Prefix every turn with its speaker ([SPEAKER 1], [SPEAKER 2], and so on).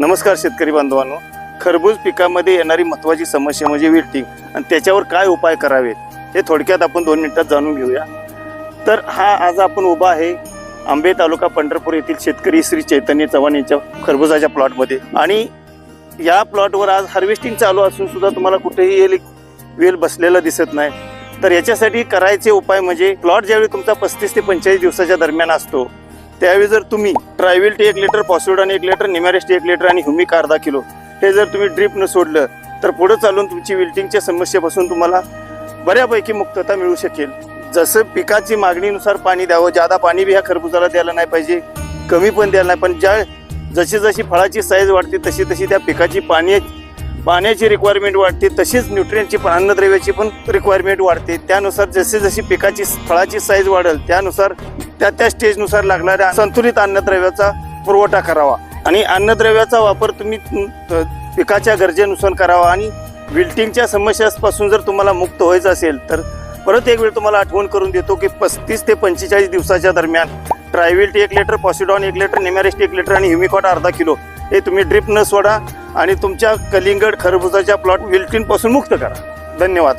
[SPEAKER 1] नमस्कार शेतकरी बांधवांनो, खरबूज पिकामध्ये येणारी महत्त्वाची समस्या म्हणजे विल्टिंग आणि त्याच्यावर काय उपाय करावेत हे थोडक्यात आपण 2 मिनिटात जाणून घेऊया. तर आज आपण उभा आहे आंबे तालुका पंढरपूर येथील शेतकरी श्री चैतन्य चव्हाण यांच्या खरबुजाच्या प्लॉटमध्ये. आणि या प्लॉटवर आज हार्वेस्टिंग चालू असून सुद्धा तुम्हाला कुठेही वेल बसलेला दिसत नाही. तर याच्यासाठी करायचे उपाय म्हणजे प्लॉट ज्यावेळी तुमचा 35 ते 45 दिवसाच्या दरम्यान असतो त्यावेळी जर तुम्ही ट्रायविल्ट 1 लिटर, पॉसिडॉन 1 लिटर, निमॅरेस्ट 1 लिटर आणि ह्युमिक अर्धा किलो हे जर तुम्ही ड्रीप न सोडलं तर पुढे चालून तुमची विल्टिंगच्या समस्येपासून तुम्हाला बऱ्यापैकी मुक्तता मिळू शकेल. जसं पिकाची मागणीनुसार पाणी द्यावं, जादा पाणी बी ह्या खरबुजाला द्यायला नाही पाहिजे, कमी पण द्यायला नाही. पण जशी जशी फळाची साईज वाढते तशी तशी त्या पिकाची पाण्याची रिक्वायरमेंट वाढते, तशीच न्यूट्रिएंटची पण अन्नद्रव्याची पण रिक्वायरमेंट वाढते. त्यानुसार जशी जशी पिकाची फळाची साईज वाढेल त्यानुसार त्या स्टेजनुसार लागणाऱ्या संतुलित अन्नद्रव्याचा पुरवठा करावा आणि अन्नद्रव्याचा वापर तुम्ही पिकाच्या गरजेनुसार करावा. आणि विल्टिंगच्या समस्यापासून जर तुम्हाला मुक्त व्हायचं असेल तर परत एक वेळ तुम्हाला आठवण करून देतो की 35 ते 45 दिवसाच्या दरम्यान ट्रायविल्ट 1 लिटर, पॉसिडॉन 1 लिटर, निमॅरेस्ट 1 लिटर आणि ह्युमिकॉट अर्धा किलो हे तुम्ही ड्रिप न सोडा आणि तुमच्या कलिंगड खरबुजाच्या प्लॉट विल्टिंग पासून मुक्त करा. धन्यवाद.